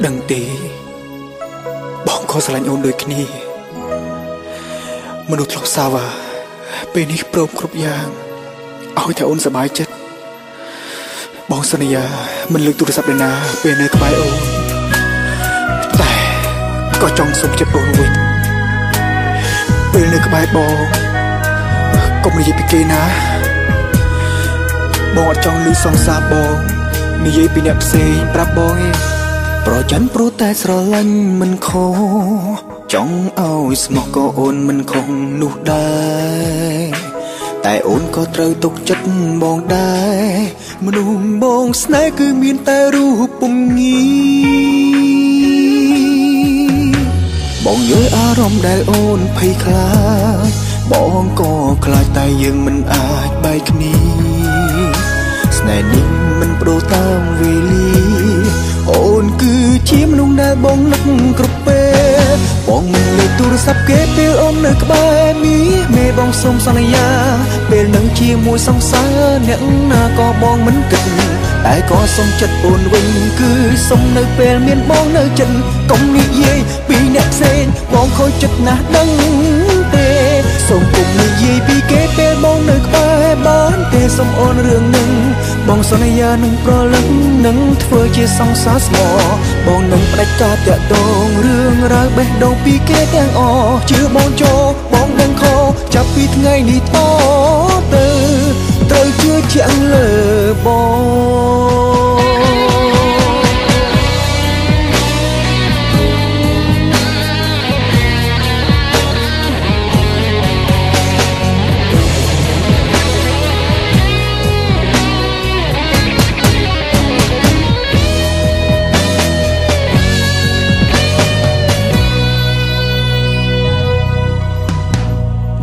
ដឹងទេបងក៏ស្រឡាញ់អូនដូចគ្នាមនុស្សធ្លាប់សាវ៉ាពេលនេះព្រមគ្រប់យ៉ាងឲ្យតែអូនសប្បាយចិត្តបងសន្យាមិនលើកទូរស័ព្ទឯណាពេលនៅក្បែរអូនតែក៏ចង់សុំចិត្តអូនវិញពេលនៅក្បែរបងកុំនិយាយពីគេណាបងអត់ចង់លឺសង្សារបងនិយាយពីអ្នកផ្សេងប្រាប់បងឯងប្រច័ណ្ឌព្រោះតែស្រឡាញ់មិនខុសចង់ឲ្យស្មោះក៏អូនមិនខុសនោះដែរតែអូនក៏ត្រូវទុកចិត្តបងដែរមនុស្សបងស្នេហ៍គឺមានតែរូបពុំងាបងយល់អារម្មណ៍ដែលអូនភ័យខ្លាចបងក៏ខ្លាចតែយើងមិនអាចបែកគ្នាស្នេហ៍នេះមិនប្ដូរតាមវេលាអូនគឺជាមនុស្សដែលបងនឹកគ្រប់ពេលបងមិនលើកទូរស័ព្ទគេពេលអូននៅក្បែរមេបងសូមសន្យាពេលនឹងជាមួយសង្សារអ្នកណាក៏បងមិនគិតតែក៏សូមចិត្តអូនវិញគឺសូមនៅពេលមានបងនៅចិត្តកុំនិយាយពីអ្នកផ្សេងបងខូចចិត្តណាស់ដឹងទេសូមកុំនិយាយពីគេពេលបងនៅក្បែរបានទេសូមអូនរឿងនឹងបងសន្យានឹងប្រលឹងនឹងធ្វើជាសង្សារស្មោះបងនឹងផ្ដាច់ការតាក់ទងរឿងរ៉ាវបេះដូងពីគេទាំងអស់ជឿបងចូលបងដឹងខុសចាប់ពីថ្ងៃនេះតទៅត្រូវជឿជាក់លើបង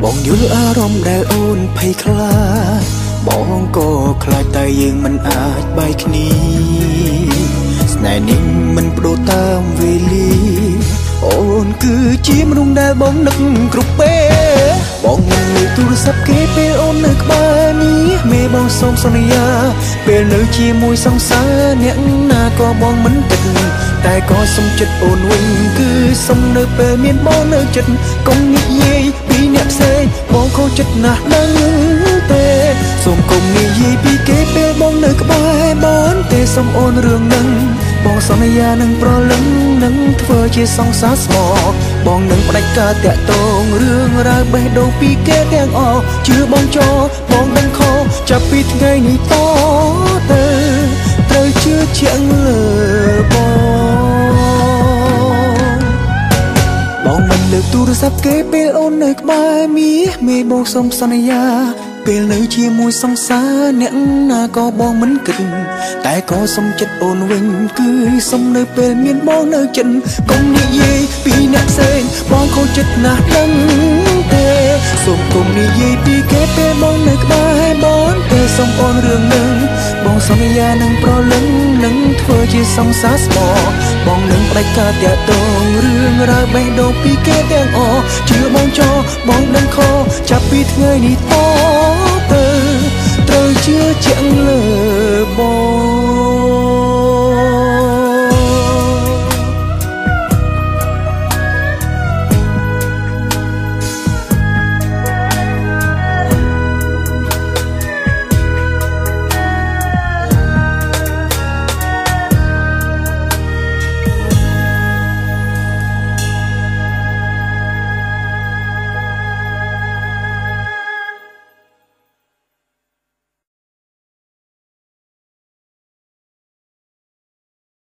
បងយល់អារម្មណ៍ដែលអូនភ័យខ្លាចបងក៏ខ្លាចតែយើងមិនអាចបែកគ្នាស្នេហ៍នេះមិនប្ដូរតាមវេលាអូនគឺជាមនុស្សដែលបងនឹកគ្រប់ពេលបងមិនលើកទូរស័ព្ទគេពេលអូននៅក្បែរមេបងសូមសន្យាពេលនៅជាមួយសង្សារអ្នកណាក៏បងមិនគិតតែក៏សុំចិត្តអូនវិញគឺសុំនៅពេលមានបងនៅចិត្តកុំនិយាយពីអ្នកផ្សេងបងខូចចិត្តណាស់ដឹងទេសូមកុំនិយាយពីគេពេលបងនៅក្បែរបានទេសូមអូនរឿងនឹងបងសន្យានឹងប្រលឹងនឹងធ្វើជាសង្សារស្មោះបងនឹងផ្ដាច់ការតាក់ទងរឿងរ៉ាវបេះដូងពីគេទាំងអស់ជឿបងចូលបងដឹងខុសចាប់ពីថ្ងៃនេះតទៅត្រូវជឿជាក់លើបងមិនលើកទូរស័ព្ទគេពេលអូននៅក្បែរមេបងសូមសន្យាពេលនៅជាមួយសង្សារអ្នកណាក៏បងមិនគិតតែក៏សុំចិត្តអូនវិញគឺសុំនៅពេលមានបងនៅចិត្តកុំនិយាយពីអ្នកផ្សេងបងខូចចិត្តណាស់ដឹងទេសូមកុំនិយាយពីគេពេលបងនៅក្បែរបានទេសូមអូនរឿងនឹងបងសន្យានឹងប្រលឹងនឹងធ្វើជាសង្សារស្មោះបងនឹងផ្ដាច់ការតាក់ទងរឿងរ៉ាវបេះដូងពីគេទាំងអស់ជឿបងចូលបងដឹងខុសចាប់ពីថ្ងៃនេះត